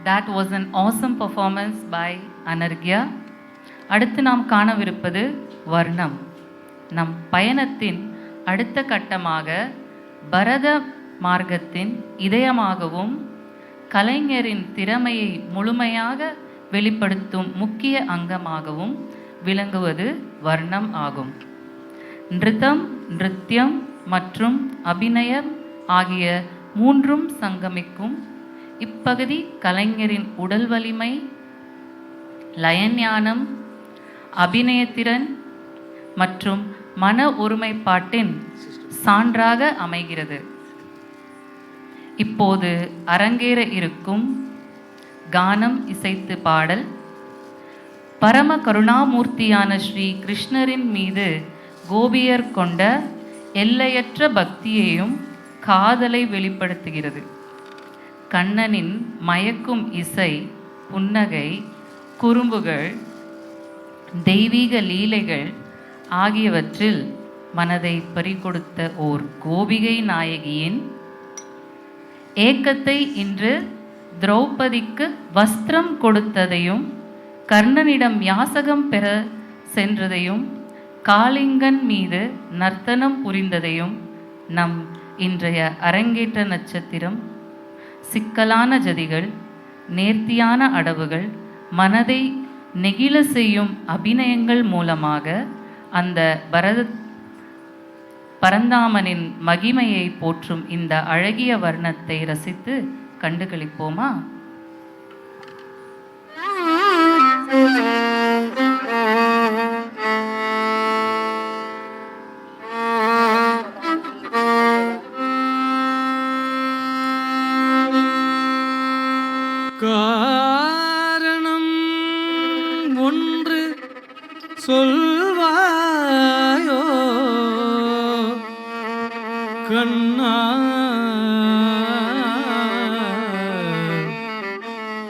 That was an awesome performance by Anargya. அடுத்து நாம் காணவிருப்பது வர்ணம். நம் பயணத்தின் அடுத்த கட்டமாக பரத மார்க்கத்தின் இதயமாகவும் கலைஞரின் திறமையை முழுமையாக வெளிப்படுத்தும் முக்கிய அங்கமாகவும் விளங்குவது வர்ணம் ஆகும். நிருதம், நிருத்யம் மற்றும் அபிநயம் ஆகிய மூன்றும் சங்கமிக்கும் இப்பகுதி கலைஞரின் உடல் வலிமை, லயஞானம், அபிநயத்திறன் மற்றும் மன ஒருமைப்பாட்டின் சான்றாக அமைகிறது. இப்போது அரங்கேற இருக்கும் கானம் இசைத்து பாடல் பரம கருணாமூர்த்தியான ஸ்ரீ கிருஷ்ணரின் மீது கோபியர் கொண்ட எல்லையற்ற பக்தியையும் காதலை வெளிப்படுத்துகிறது. கண்ணனின் மயக்கும் இசை, புன்னகை, குறும்புகள், தெய்வீக லீலைகள் ஆகியவற்றில் மனதை பறிகொடுத்த ஓர் கோபிகை நாயகியின் ஏக்கத்தை இன்று திரௌபதிக்கு வஸ்திரம் கொடுத்ததையும், கர்ணனிடம் யாசகம் பெற சென்றதையும், காளிங்கன் மீது நர்த்தனம் புரிந்ததையும் நம் இன்றைய அரங்கேற்ற நட்சத்திரம் சிக்கலான ஜதிகள், நேர்த்தியான அடவுகள், மனதை நெகிழ செய்யும் அபிநயங்கள் மூலமாக அந்த பரந்தாமனின் மகிமையை போற்றும் இந்த அழகிய வர்ணத்தை ரசித்து கண்டுகளிப்போமா? காரணம் ஒன்று சொல்வாயோ கண்ணா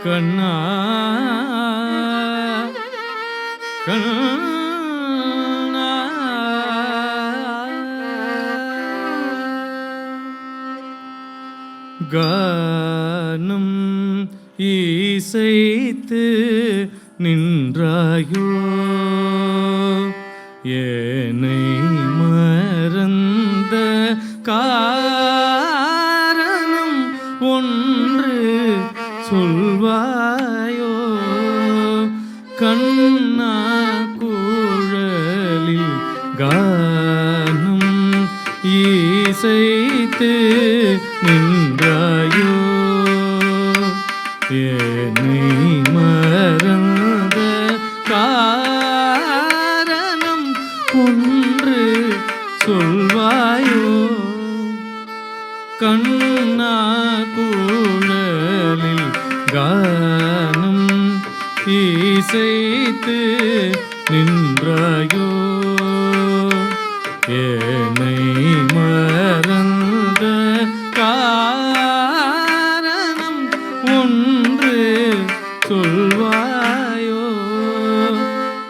கண்ணா கண்ணா. கானம் இசைத்து நின்றாயோ ஏனை மறந்த காரணம் ஒன்று சொல்வாயோ கண்ணா குழலில் கானம் இசைத்து நின்றாயோ ஏனை மறந்த காரணம் ஒன்று சொல்வாயோ கண்ணா குழலில் கானம் இசைத்து நின்றாயோ ஏனை மறந்த காரணம் ஒன்று சொல்வாயோ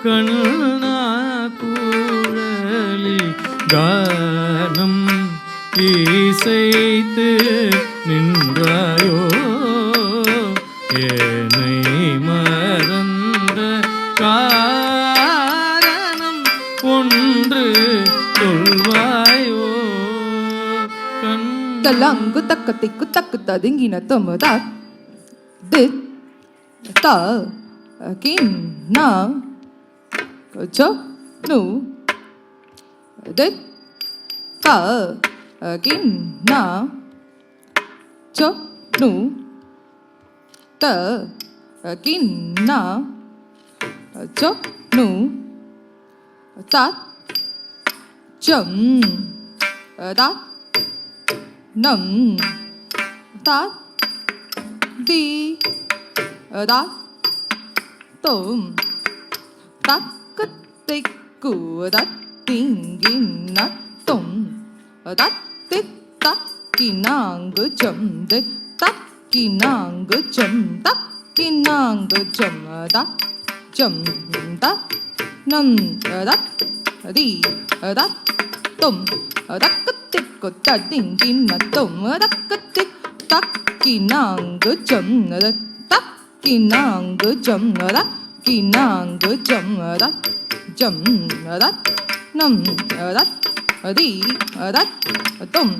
கண்ணா குழலில் கானம் இசைத்து நின்றாயோ ஏனை மறந்த காரணம் ஒன்று சொல்வாயோ தலங்கு தக்க திக்கு தக்கு ததுங்கின தொமுதா தித் த கின் நா சோ நு தித் த கின் நா சோ நு த கின் நா சோ நு தா ஜம் தா நம் தா தி தா தொம் தக்கத்தை கூதத்திங்கின தொம் தத்தினாங்கு ஜம் தக்கினாங்கு ஜம் தக்கினாங்கு ஜம் தா ஜம் தா நம் தா தி தா தொம் தக்கத்திற்கு தத்திங்கின தொம் தக்கத்திக் தக்கினாங்கு ஜம் தக் கினாங்கு ஜம்மதா கினாங்கு ஜம்மதா ஜம்மதா நம் அதத் அதி அதத் தொம்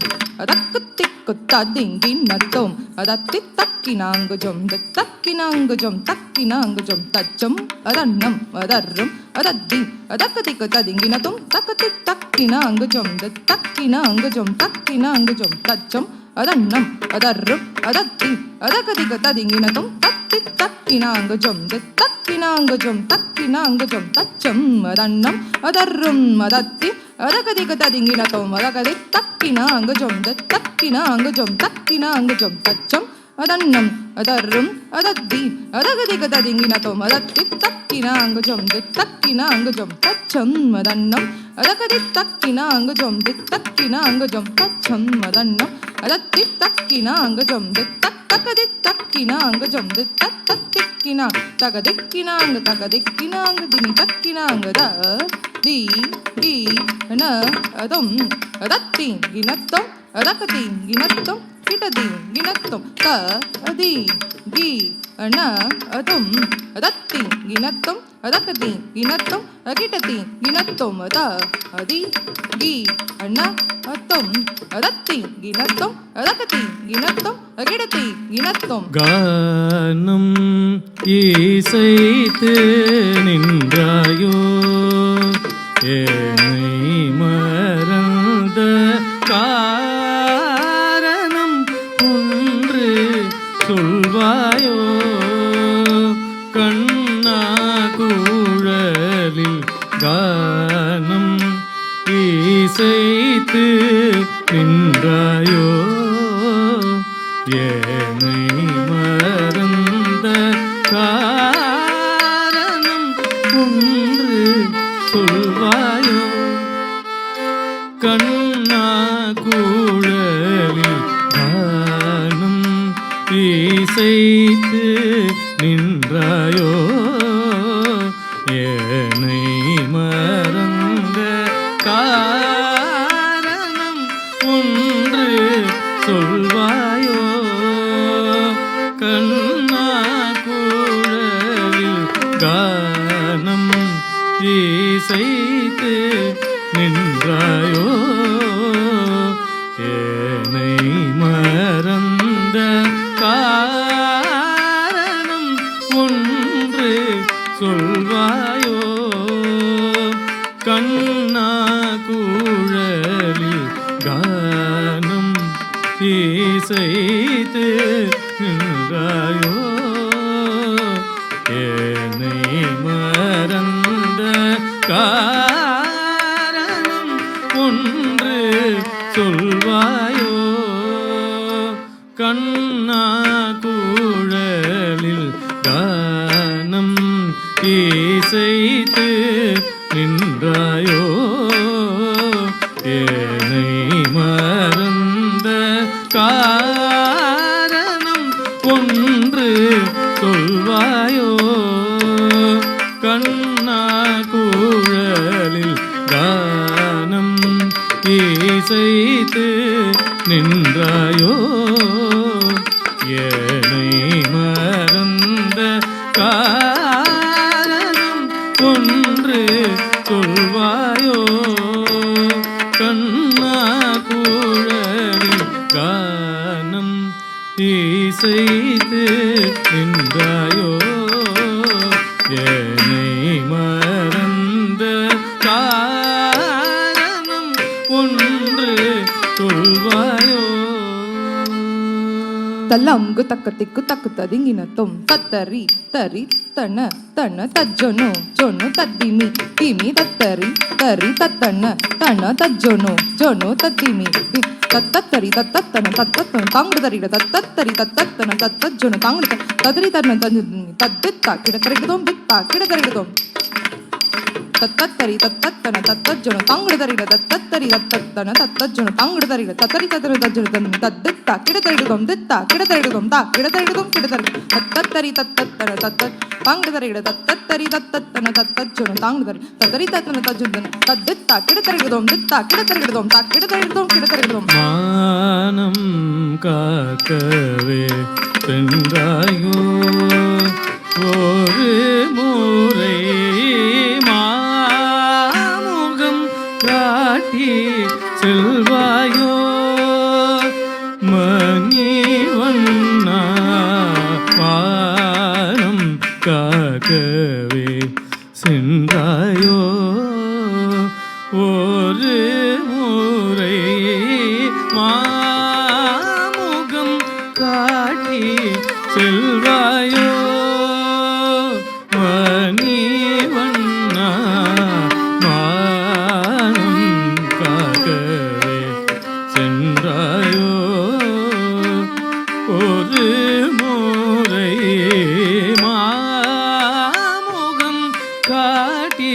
அதக்கு திக்கு ததிங்கின தொம் அதத்தி தக்கினாங்கு ஜொம் தக்கினாங்கு ஜொம் தக்கினாங்கு ஜொம் தச்சம் அதன்னம் அதர்ரும் அதத்தி அதக்கு திக்கு ததிங்கின தொம் தக்கத்தி தக்கினாங்கு ஜொம் தக்கினாங்கு ஜொம் தக்கினாங்கு ஜொம் தச்சம் அதன்னம் அதர்ரும் அதத்தி அதக்கு திக்கு ததிங்கின தொம் தத்தி தக்கினாங்கு ஜொம் தக்கினாங்கு ஜொம் தக்கினாங்கு ஜொம் தச்சம் அதன்னம் அதர்ரும் அதத்தி அதகதிக ததிங்கின தொம் அதகதி தக்கினாங்கு ஜொம் தக்கினாங்கு ஜொம் தக்கினாங்கு ஜொம் தச்சம் அதன்னம் அதர்ரும் அதத்தி அதகதிக ததிங்கின தொம் அதத்தி தக்கினாங்கு ஜொம் தக்கினாங்கு ஜொம் தச்சம் அதன்னம் அதகதி தக்கினாங்கு ஜொம் தக்கினாங்கு ஜொம் தச்சம் அதன்னம் அதத்தி தக்கினாங்கு ஜொம் தக்கதி தக்கினாங்கு ஜொம் தத்திக்கினாங் தகதிக்கினாங்கு தகதிக்கினாங்கு தினி தக்கினாங்கு த தி கி ந அதம் அதத்தி கினத்தம் அதகதி கினத்தம் கிடதி கினத்தம் த அதி கி ந அதம் அதத்தி கினத்தம் அதகதி கினத்தம் அகிடதி கினத்தம் த அதி கி ந அதம் அதத்தி கினத்தம் அதகதி கினத்தம் அகிடதி கினத்தம் கானம் இசைத்து நின்றாயோ என்னை மறந்த காரணம் ஒன்று சொல்வாயோ கண்ணா குழலில் கானம் இசைத்து நின்றாயோ என்னை மறந்த காரணம் ஒன்று சொல்வாயோ கண்ணா குழலில் கானம் இசைத்து நின்றாயோ என்னை மறந்த காரணம் ஒன்று சொல்வாயோ கண்ணா குழலில் கானம் இசைத்து நின்றாயோ என்னை மறந்த காரணம் ஒன்று சொல்வாயோ கண்ணா குழலில் கானம் இசைத்து நின்றாயோ என்னை மறந்த காரணம் ஒன்று சொல்வாயோ கண்ணா குழலில் கானம் இசைத்து நின்றாயோ என்னை மறந்த காரணம் ஒன்று சொல்வாயோ கண்ணா குழலில் கானம் இசைத்து நின்றாயோ என்னை மறந்த காரணம் ஒன்று சொல்வாயோ கண்ணா குழலில் கானம் இசைத்து நின்றாயோ என்னை மறந்த காரணம் ஒன்று சொல்வாயோ தல்லங்கு தக்கத்திக்கு தக்கு ததிங்கின தொம் தத்தரி தரி தன தன தஜ்ஜொனு ஜொனு தத்திமி திமி தத்தரி தரி தத்தன தன தஜ்ஜொனு ஜொனு தத்திமி தத்தரி தத்தன தத்தன தாங்குடு தரிட தத்தரி தத்தன தத்தஜொனு தாங்குடு ததரி தன தத்தித்தா கிடக்கரிடுதோம் தித்தா கிடக்கரிடுதோம் தத்தரி தத்தன தத்தஜொனு தாங்குடு தரிட தத்தரி தத்தன தத்தஜொனு தாங்குடு தரிட தத்தரி தத்தன தஜ்ஜொனு தத்தித்தா கிடக்கரிடுதோம் தித்தா கிடக்கரிடுதோம் தா கிடக்கரிடுதோம் கிடக்கரி தத்தரி தத்தன தத்த தாங்குடு தரிட தத்தரி தத்தன தத்தஜொனு தாங்குடு தரி தத்தரி தத்தன தஜ்ஜொனு தத்தித்தா கிடக்கரிடுதோம் தித்தா கிடக்கரிடுதோம் தா கிடக்கரிடுதோம் கிடக்கரிடுதோம் மானம் காக்கவே சென்றாயோ காக்கவே சென்றாயோ ஒரு முறை மாமுகம் காட்டி செல்வாயோ மணிவண்ணா மானம் காக்கவே சென்றாயோ ஒரு முறை மாமுகம் காட்டி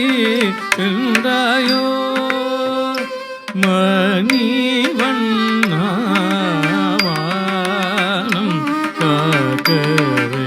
சென்றாயோ மணிவண்ணா மானம் காக்கவே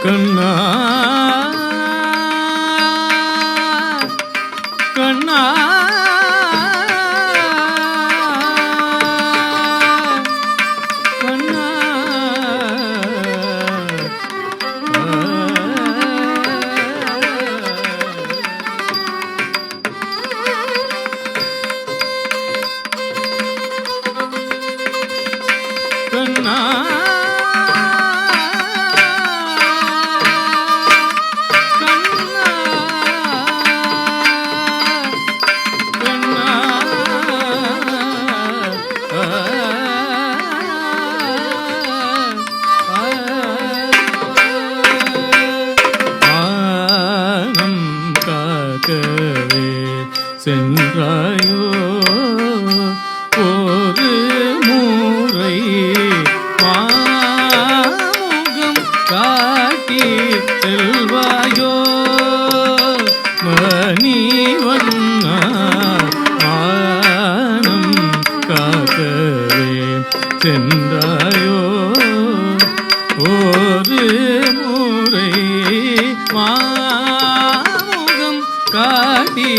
கண்ணா கண்ணா கண்ணா கண்ணா சென்றாயோ ஒரு முறை மாமுகம் காட்டி செல்வாயோ மணிவண்ணா மானம் காக்கவே சென்றாயோ ஒரு முறை மாமுகம் காட்டி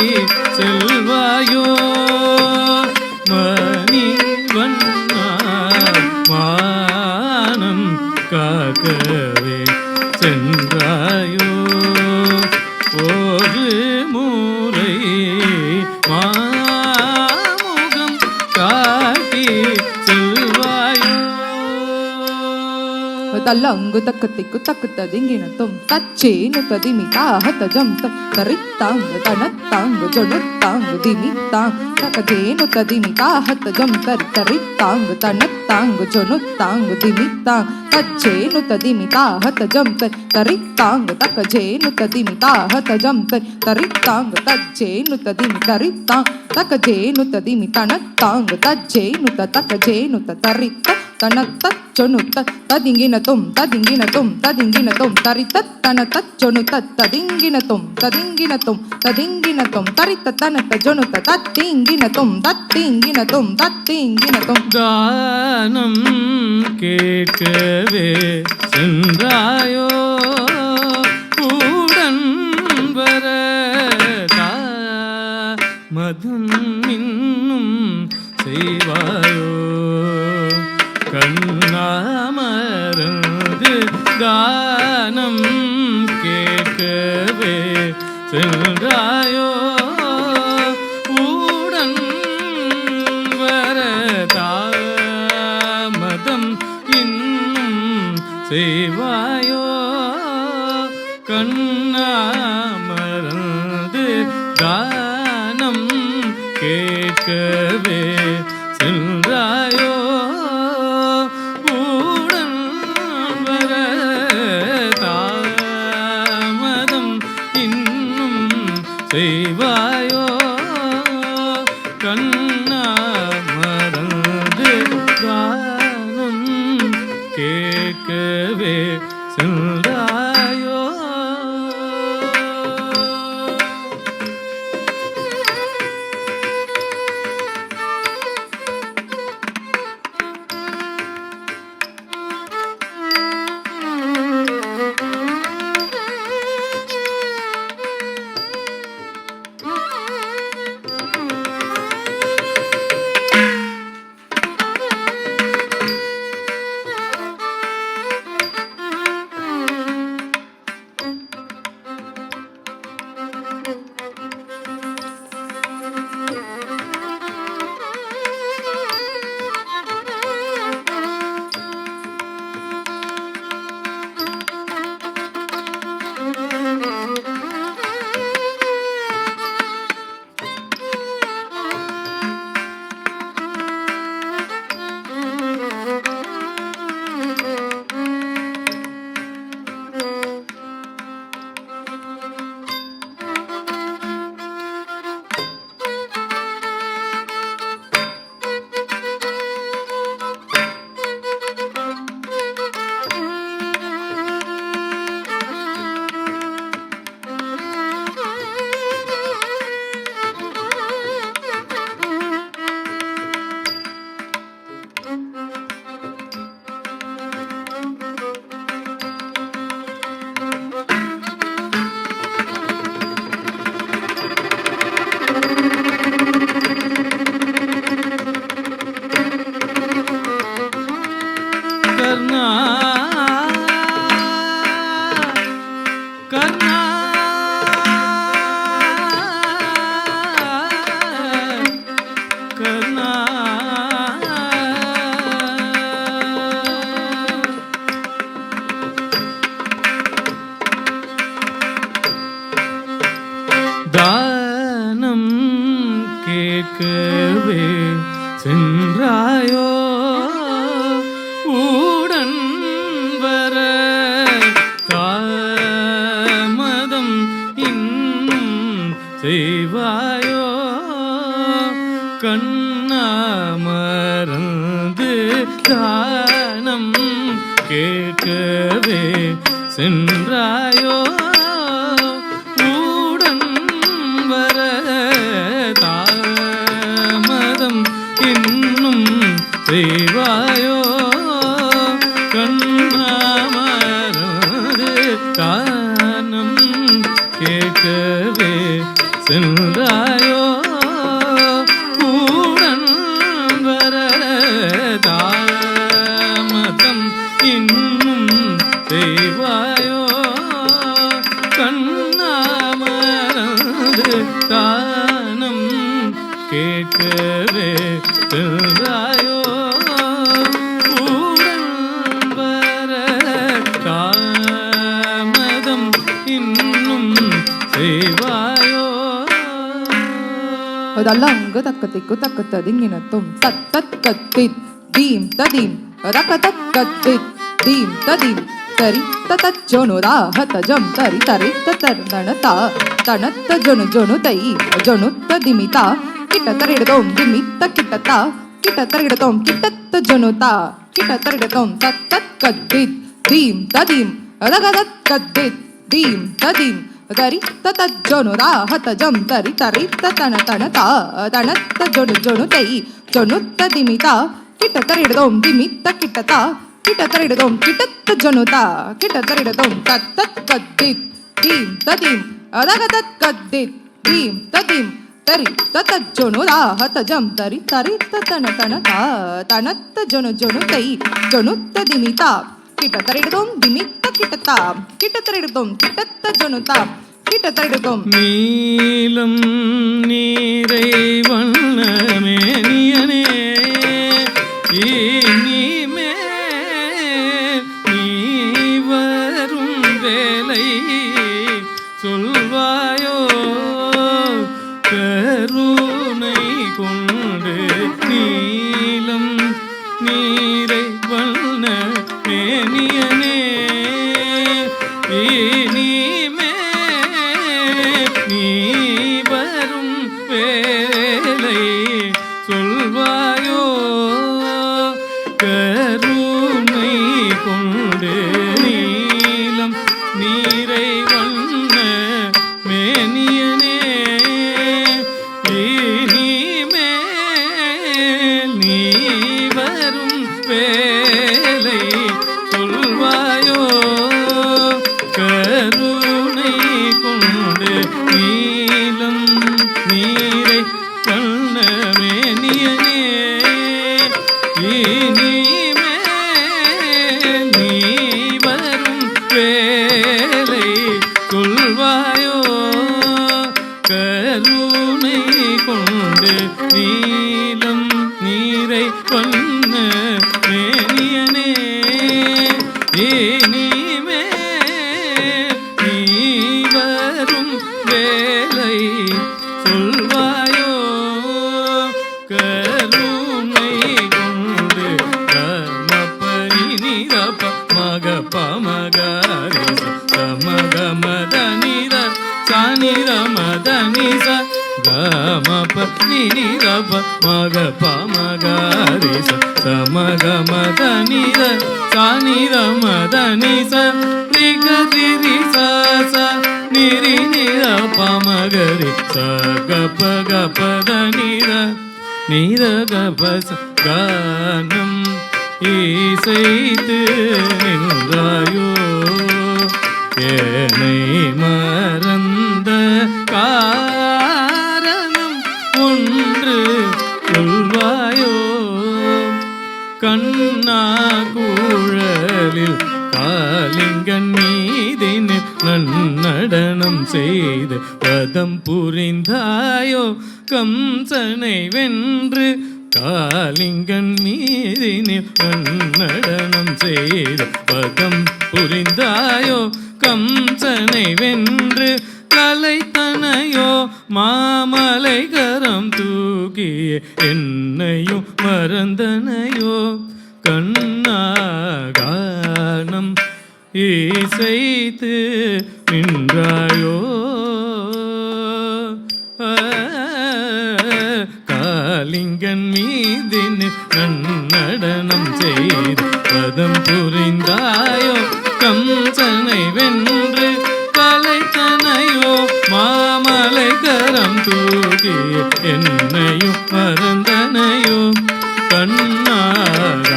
செல்வாயோ மணிவண்ணா மானம் காக்கவே சென்றாயோ ஒரு முறை மாமுகம் காட்டி செல்வாயோ தல்லங்கு தக்கத்திக்கு தக்குத்ததிங்கினத்தும் தச்சேனு ததிமி தாஹதஜம் தரித்தாங்கு தனத்தாங்கு ஜொனுத்தாங்கு திமித்தாங் தகஜேனு ததிமி தாஹதஜம் தரித்தாங்கு தனத்தாங்கு ஜொனுத்தாங்கு திமித்தாங் தச்சேனு ததிமி தாஹதஜம் தரித்தாங்கு தகஜேனு ததிமி தாஹதஜம் தரித்தாங்கு தச்சேனு ததிமி தரித்தாங் தகஜேனு ததிமி தனத்தாங்கு தச்சேனு தகஜேனு தரித்த தனத்த சொனுத்த ததிங்கினத்தும் ததிங்கினத்தும் ததிங்கினத்தும் தரித்த தனத்த சொனுத்த ததிங்கினத்தும் ததிங்கினத்தும் ததிங்கினத்தும் தரித்த தனத்த ஜொனுத்த தத்திங்கினத்தும் தத்திங்கினத்தும் தத்திங்கினத்தும் தானம் கேட்கவே சென்றாயோ கூடன் வர மதம் இன்னும் செய்வாயோ கண்ணாமரது தானம் கேட்கவே சென்றாயோ உடன் வர தாமதம் இன்னும் செய்வாயோ கண்ணாமரது தானம் கேட்கவே சென்றாயோ உடன் வர தாமதம் இன்னும் செய்வாயோ கண்ணா மறந்து தானம் கேட்கவே சென்றாயோ கண்ணாமறந்து கானம் கேட்கவே சென்றாயோ உடன் வர தாமதம் இன்னும் செய்வாயோ கண்ணாமறந்து கானம் கேட்கவே சென்றாயோ உடன் வர தாமதம் இன்னும் செய்வாயோ கண்ணாமறந்து கானம் கேட்கவே சென்றாயோ உடன் வர தாமதம் இன்னும் செய்வாயோ. அதல்லங்கு தக்கத்திக்கு தக்கத்ததிங்கினத்தும் தத்தத்கத்தித் தீம் ததீம் ரகதத்கத்தித் தீம் ததீம் தரி ததஜொனு ராஹதஜம் தரி தரி ததர்தனதா தனத்த ஜொனு ஜொனு தை ஜொனு ததிமிதா கிட்ட தரிடதோம் திமித்த கிட்டதா கிட்ட தரிடதோம் கிட்டத்த ஜொனுதா கிட்ட தரிடதோம் தத்தத்கத்தித் தீம் ததீம் ரகதத்கத்தித் தீம் ததீம் தரி ததஜொனு ராஹதஜம் தரி தரி ததனதனதா தனத்த ஜொனு ஜொனு தை ஜொனு ததிமிதா கிட்ட தரிடதோம் திமித்த கிட்டதா கிட்ட தரிடதோம் கிட்டத்த ஜொனுதா கிட்ட தரிடதோம் தத்தத்கத்தித் தீம் ததீம் ரகதத்கத்தித் தீம் ததீம் தரி ததஜொனு ராஹதஜம் தரி தரி ததனதனதா தனத்த ஜொனு ஜொனு தை ஜொனு ததிமிதா கிட்ட தரிடதோம் திமித்த கிட்டதா கிட்ட தரிடதோம் கிட்டத்த ஜொனுதா கிட்ட தரிடதோம். நீலம் நீரை வண்ணமேனியனே இனிமே நீ வரும் வேலை சொல்வாயோ கருணை கொண்டு நீலம் நீரை வண்ண மேனியனே இனிமே நீ வரும் வேலை சொல்வாயோ கருணை கொண்டு நீலம் நீரை வண்ண மேனியனே இனிமே நீ வரும் வேலை சொல்வாயோ கருணை கொண்டு நீலம் நீரை வண்ண மேனியனே இனிமே நீ வரும் வேலை சொல்வாயோ கருணை கொண்டு நீலம் நீரை வண்ண மேனியனே இனிமே நீ வரும் வேலை சொல்வாயோ கருணை கொண்டு கமபரி நிரப மக பமகரி சமகமத நிர சானிர மத நிச கமப நிரப மக பமகரி சமகமத நிர சானிர மத நிச ரிகரி ச நிரி நிர பமகரி ச கப கபத நிர நிர கபச கானம் இசைத்து நின்றாயோ என்னை மறந்த காரணம் ஒன்று சொல்வாயோ கண்ணா குழலில் காலிங்கன் மீதினில் நன்னடனம் செய்து வதம் புரிந்தாயோ கம்சனை வென்று காலிங்கன் மீதினில் நன்னடனம் செய்து வதம் புரிந்தாயோ கம்சனை வென்று கலைத்தனையோ மாமலை கரம் தூக்கிய என்னையும் மறந்தனையோ கண்ணாகானம் இசைத்து நின்றாயோ காலி கொள்வாயோ கம்சனை வென்று கலைத்தனையோ மாமலை கரம் தூக்கி என்னையும் மறந்தனையோ கண்ணாரானும்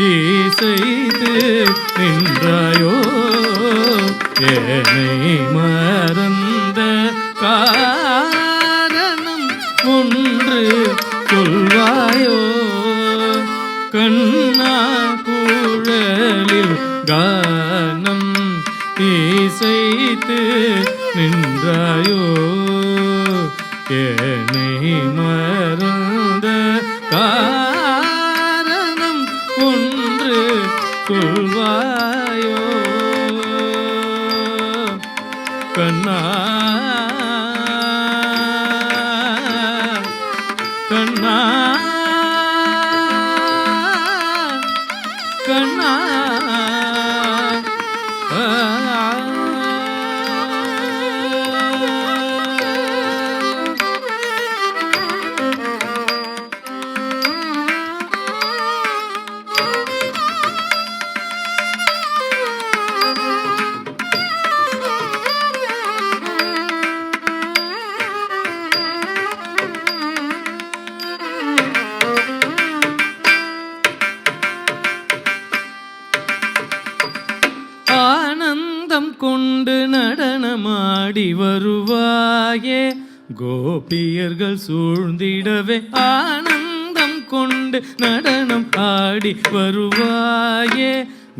இசைத்து நின்றாயோ என்னை மறந்த காரணம் ஒன்று சொல்வாயோ கண்ணா குழலில் கானம் இசைத்து நின்றாயோ என்னை மறந்த காரணம் ஒன்று சொல்வாயோ கண்ணா கண்ணா கண்ணா ஆனந்தம் கொண்டு நடனமாடி வருவாயே கோபியர்கள் சூழ்ந்திடவே ஆனந்தம் கொண்டு நடனம் ஆடி வருவாயே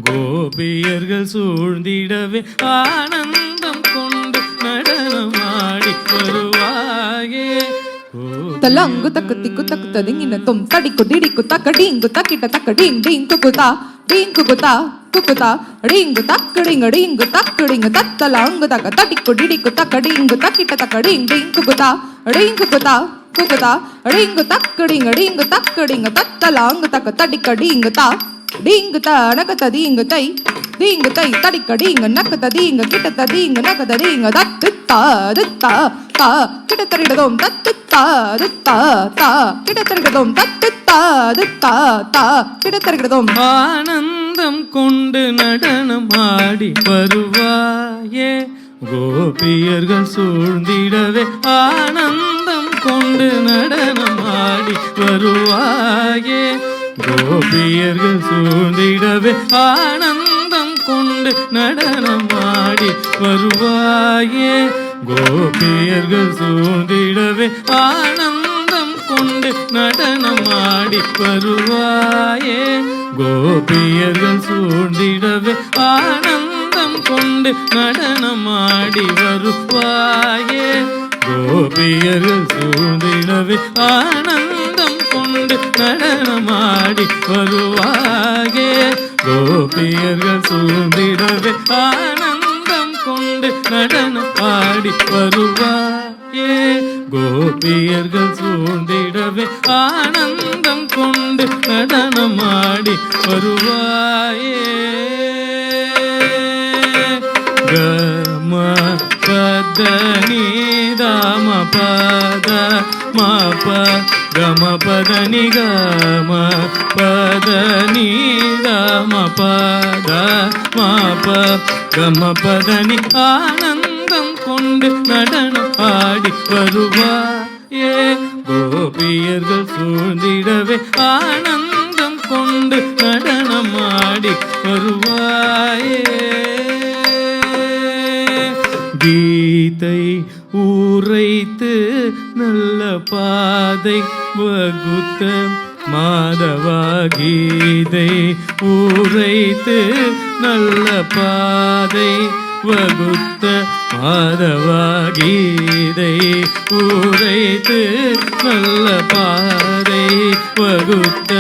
கோபியர்கள் சூழ்ந்திடவே ஆனந்தம் கொண்டு நடனம் ஆடி வருவாயே தலங்கு தக்கு திக்கு தக்கு ததிங்கின தொம் தடிக்கு டிடிக்கு தக்க டீங்கு தக்கிட்ட தக்க டீங் டீங் குகுதா குகுதா டிங்கு தக்கடிங்க டிங்கு தக்கடிங்க தத்தலங்கு தக்க தடிக்கு டிடிக்கு தக்க டீங்கு தக்கிட்ட தக்க டீங் டீங் குகுதா டிங்கு தக்கடிங்க டிங்கு தக்கடிங்க தத்தலங்கு தக்க தடிக்க டீங்கு தா டீங்கு த நகத டீங்கு தை தடிக்க டீங்கு நகத டீங்கு கிட்ட தடீங்கு நகத டீங்கு தத்து தா தா கிட்ட தரிடதோம் தத்து தா கிட்ட தரிடதோம் தத்து தா கிட்ட தரிடதோம் ஆனந்தம் கொண்டு நடனம் ஆடி வருவாயே கோபியர்கள் சூழ்ந்திடவே ஆனந்தம் கொண்டு நடனம் ஆடி வருவாயே கோபியர்கள் சூழ்ந்திடவே ஆனந்தம் கொண்டு நடனம் ஆடி வருவாயே கோபியர்கள் சூழ்ந்திடவே ஆனந்தம் கொண்டு நடனம் ஆடி வருவாயே கோபியர்கள் சூழ்ந்திடவே ஆனந்தம் கொண்டு நடனம் ஆடி வருவாயே கோபியர்கள் சூழ்ந்திடவே ஆனந்தம் கொண்டு நடனமாடி வருவாயே கோபியர்கள் சூழ்ந்திடவே ஆனந்தம் கொண்டு நடனம் ஆடி வருவாயே கோபியர்கள் சூழ்ந்திடவே ஆனந்தம் கொண்டு நடனமாடி வருவாயே கம பத நிதம பத மப கம பத நிகம பத நிதம பத மப கம பத நி ஆனந்தம் கொண்டு நடனம் ஆடி வருவாயே கோபியர்கள் சூழ்ந்திடவே ஆனந்தம் கொண்டு நடனம் ஆடி வருவாயே கீதை ஊரைத்து நல்ல பாதை வகுத்த மாதவா கீதை ஊரைத்து நல்ல பாதை வகுத்த மாதவா கீதை ஊரைத்து நல்ல பாதை வகுத்த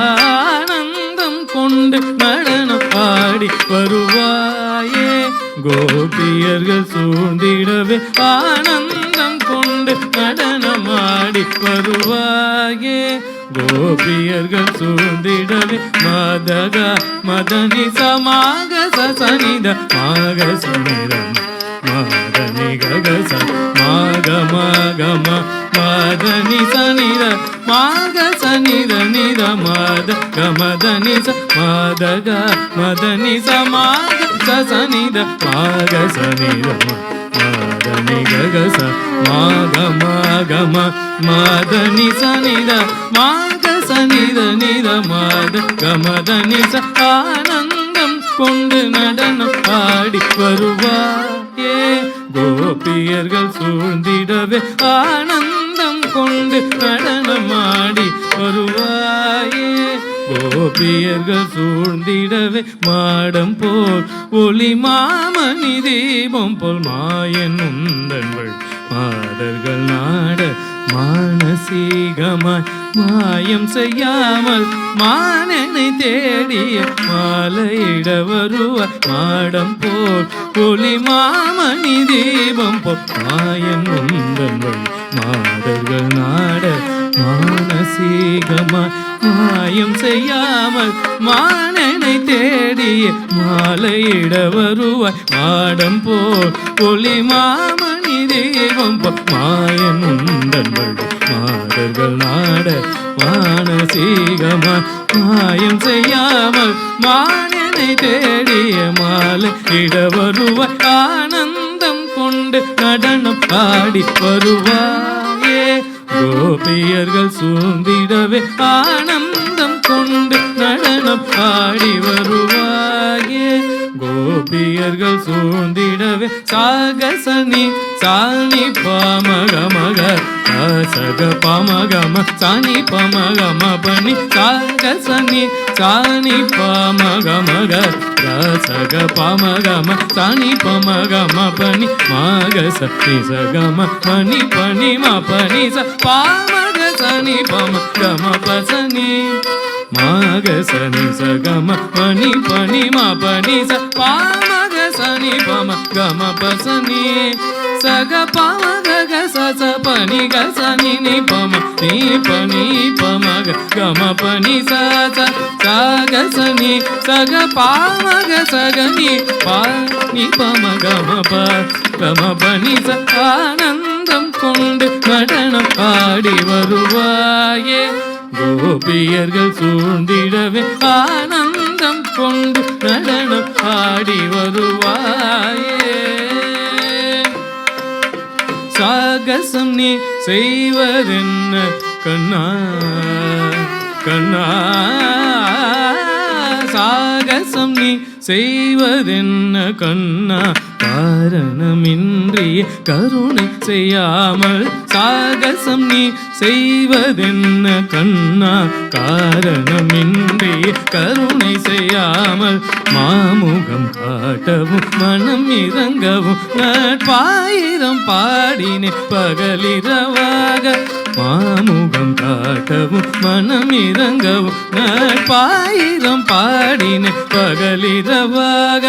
மாதவானந்தம் கொண்டு நடனம் ஆடி வருவாயே கோபியர்கள் சூழ்ந்திடவே ஆனந்தம் கொண்டு நடனமாடி வருவாயே கோபியர்கள் சூழ்ந்திடவே மதக மதனி சமாக சனித மாக சுனிதம் மதனி ககச மாக மகம மதனி சனித மாக சனித நித மத கமதனி ச மதக மதனி சமாக சனித மாக சனித மதனி ககச மாக மகம மதனி சனித மாக சனித நித மத கமதனி ச ஆனந்தம் கொண்டு நடனம் ஆடி வருவாயே கோபியர்கள் சூழ்ந்திடவே ஆனந்தம் கொண்டு நடனமாடி வருவாயே கோபியர்கள் சூழ்ந்திடவே மாடம் போல் ஒளி மாமணி தீபம் போல் மாயன் உந்தன்கள் மாதர்கள் நாட மானசீகமாய் மாயம் செய்யாமல் மானனை தேடிய மாலையிட வருவாய் மாடம் போல் ஒளி மாமணி தீபம் போல் மாயன் உந்தன்கள் மாதர்கள் நாட மானசீகமாய் மாயம் செய்யாமல் மானனை தேடிய மாலையிட வருவாய் மாடம் போல் ஒளி மாமணி தீபம் போல் மாயன் உந்தன்கள் மாதர்கள் நாட மானசீகமாய் மாயம் செய்யாமல் மானனை தேடிய மாலையிட வருவாய் ஆனந்தம் கொண்டு நடனம் ஆடி வருவாயே கோபியர்கள் சூழ்ந்திடவே ஆனந்தம் கொண்டு நடனம் ஆடி வருவாயே கோபியர்கள் சூழ்ந்திடவே சாகசனி சாணி பாமகமக சக பமகம சாணி பமகம பணி சாகசனி சாணி பாமகமக சக பமகம சாணி பமகம பணி மாகச சகம மணி பணி ம பணி ச பாமக சனி பம கம பசனி மாகசனி சகம மணி பணி ம பணி ச பாமக சனி பம கம பசனி சக பாமக கச ச பணி கசனி நி பம நீ பணி பமக கம பணி ச சகசனி சக பாமக சகனி பாணி பம கம ப கம பணி ச ஆனந்தம் கொண்டு நடனம் ஆடி வருவாயே கோபியர்கள் சூழ்ந்திடவே ஆனந்தம் கொண்டு நடனம் ஆடி வருவாயே சாகசம் நீ செய்வதென்ன கண்ணா கண்ணா சாகசம் நீ செய்வதென்ன கண்ணா காரணமின்றிய கருணை செய்யாமல் சாகசம் நீ செய்வதென்ன கண்ணா காரணமின்றிய கருணை செய்யாமல் மாமுகம் காட்டவும் மனம் இறங்கவும் நட்பாயிரம் பாடினே பகலிரவாக மாமுகம் காட்டவும் மனம் இறங்கவும் நட்பாயிரம் பாடினே பகலிரவாக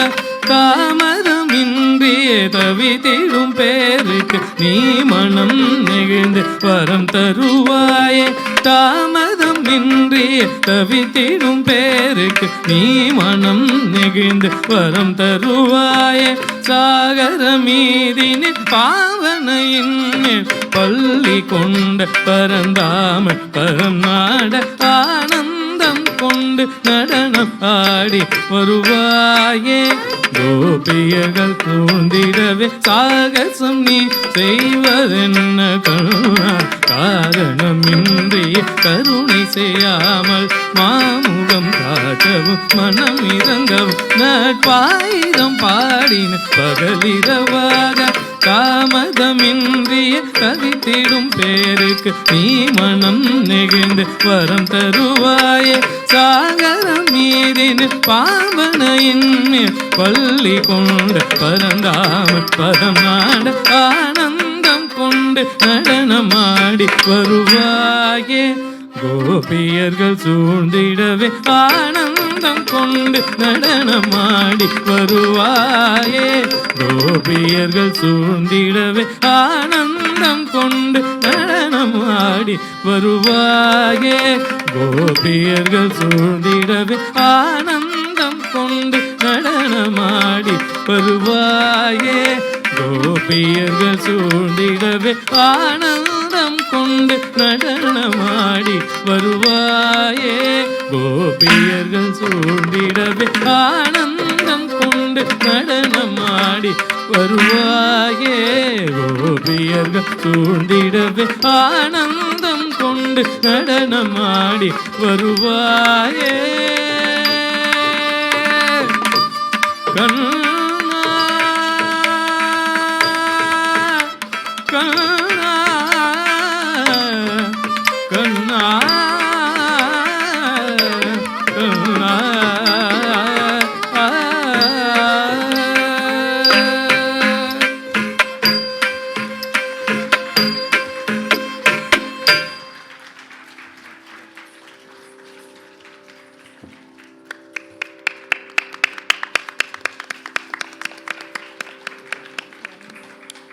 தாமதமின்றிய தவித்திடும் பேருக்கு நீ மனம் நெகிழ்ந்து வரம் தருவாயே தாமதமின்றிய தவித்திடும் பேருக்கு நீ மனம் நெகிழ்ந்து வரம் தருவாயே சாகர மீதினில் பாவனையின் மேல் பள்ளி கொண்ட பரந்தாமல் பரம் நாட ஆனந்தம் கொண்டு நடனம் ஆடி வருவாயே கோபியர்கள் தூண்டிடவே சாகசம் நீ செய்வதென்ன கருணா காரணமின்றிய கருணை செய்யாமல் மாமுகம் காட்டவும் மனம் இறங்கவும் நட்பாயிரம் பாடின பகலிரவாக தாமதமின்றிய கவித்திடும் பேருக்கு நீ மனம் நெகிழ்ந்து வரம் தருவாயே சாகரம் மீதின் பாவனையின் மேல் பள்ளி கொண்ட பரந்தாமல் பதம் நாட ஆனந்தம் கொண்டு நடனமாடி வருவாயே கோபியர்கள் சூழ்ந்திடவே ஆனந்தம் கொண்டு நடனமாடி வருவாயே கோபியர்கள் சூழ்ந்திடவே ஆனந்தம் கொண்டு நடனமாடி வருவாயே கோபியர்கள் சூழ்ந்திடவே ஆனந்தம் கொண்டு நடனமாடி வருவாயே கோபியர்கள் சூழ்ந்திடவே ஆனந்தம் கொண்டு கொண்டு நடனமாடி வருவாயே கோபியர்கள் சூழ்ந்திடவே ஆனந்தம் கொண்டு நடனமாடி வருவாயே கோபியர்கள் சூழ்ந்திடவே ஆனந்தம் கொண்டு நடனமாடி வருவாயே கண்